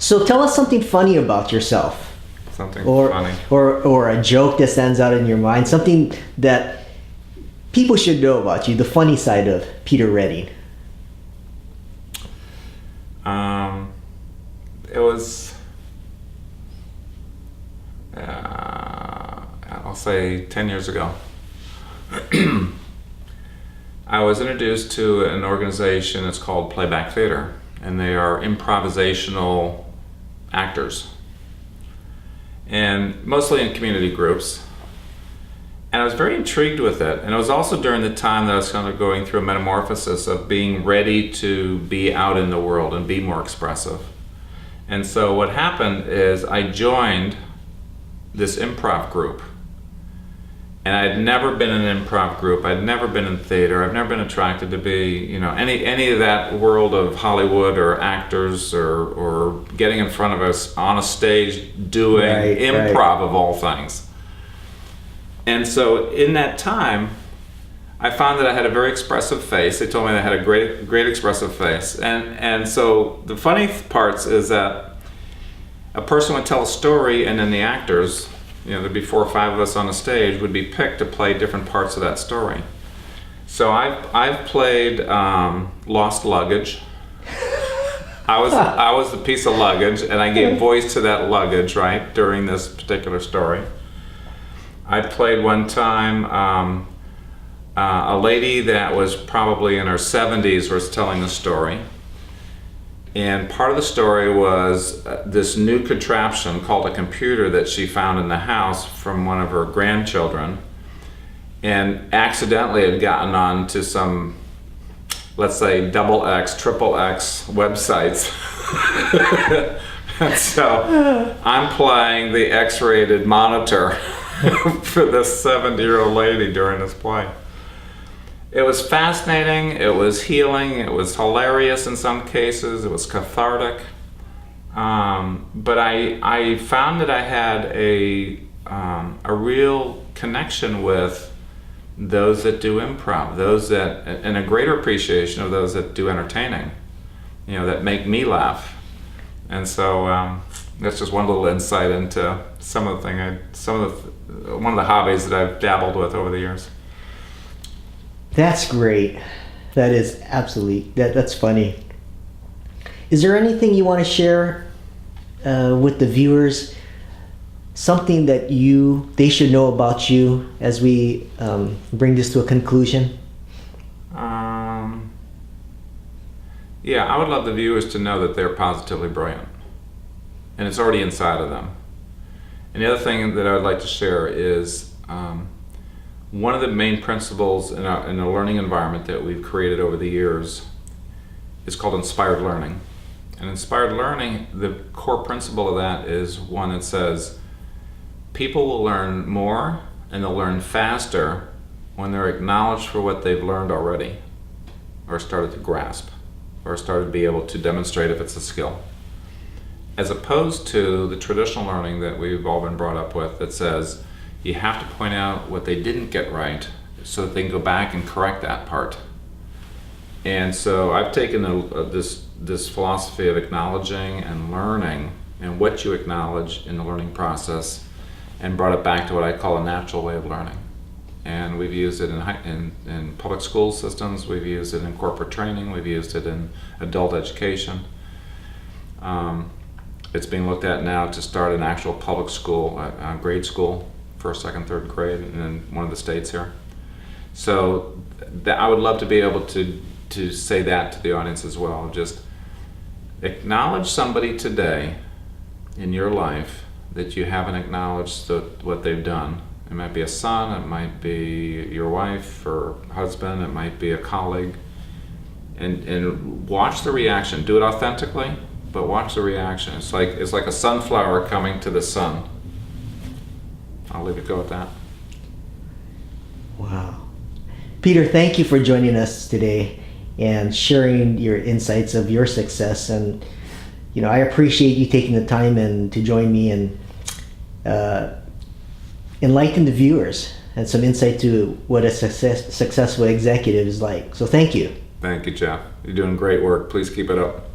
So tell us something funny about yourself. Something Or, funny. or a joke that stands out in your mind. Something that people should know about you. The funny side of Peter Redding. It was, I'll say 10 years ago. I was introduced to an organization. It's called Playback Theater, and they are improvisational actors, and mostly in community groups. And I was very intrigued with it. And it was also during the time that I was kind of going through a metamorphosis of being ready to be out in the world and be more expressive. And so what happened is I joined this improv group. And I had never been in an improv group. I'd never been in theater. I've never been attracted to be, any of that world of Hollywood or actors or getting in front of us on a stage doing improv of all things. And so in that time, I found that I had a very expressive face. They told me I had a great expressive face. And so the funny parts is that a person would tell a story, and then the actors, there'd be 4 or 5 of us on the stage, would be picked to play different parts of that story. So I've played lost luggage. I was the piece of luggage, and I gave voice to that luggage, right, during this particular story. I played one time a lady that was probably in her 70s was telling the story. And part of the story was this new contraption called a computer that she found in the house from one of her grandchildren, and accidentally had gotten on to some, let's say, XXX, XXX websites. And so I'm playing the X-rated monitor for this 70-year-old lady during this play. It was fascinating, it was healing, it was hilarious in some cases, it was cathartic. But I found that I had a real connection with those that do improv, and a greater appreciation of those that do entertaining, that make me laugh. And so that's just one little insight into one of the hobbies that I've dabbled with over the years. That's great. That is absolutely, that's funny. Is there anything you want to share with the viewers? Something that they should know about you as we bring this to a conclusion? Yeah, I would love the viewers to know that they're positively brilliant. And it's already inside of them. And the other thing that I would like to share is one of the main principles in a learning environment that we've created over the years is called inspired learning. And inspired learning, the core principle of that is one that says people will learn more and they'll learn faster when they're acknowledged for what they've learned already, or started to grasp, or started to be able to demonstrate if it's a skill. As opposed to the traditional learning that we've all been brought up with that says you have to point out what they didn't get right so that they can go back and correct that part. And so I've taken this philosophy of acknowledging and learning and what you acknowledge in the learning process and brought it back to what I call a natural way of learning. And we've used it in public school systems, we've used it in corporate training, we've used it in adult education. It's being looked at now to start an actual public school, grade school, first, second, third grade in one of the states here. So I would love to be able to say that to the audience as well. Just acknowledge somebody today in your life that you haven't acknowledged what they've done. It might be a son, it might be your wife or husband, it might be a colleague. And watch the reaction. Do it authentically, but watch the reaction. It's like a sunflower coming to the sun. I'll leave it go at that. Wow. Peter, thank you for joining us today and sharing your insights of your success. And I appreciate you taking the time and to join me and enlighten the viewers and some insight to what a successful executive is like. So thank you. Thank you, Jeff. You're doing great work. Please keep it up.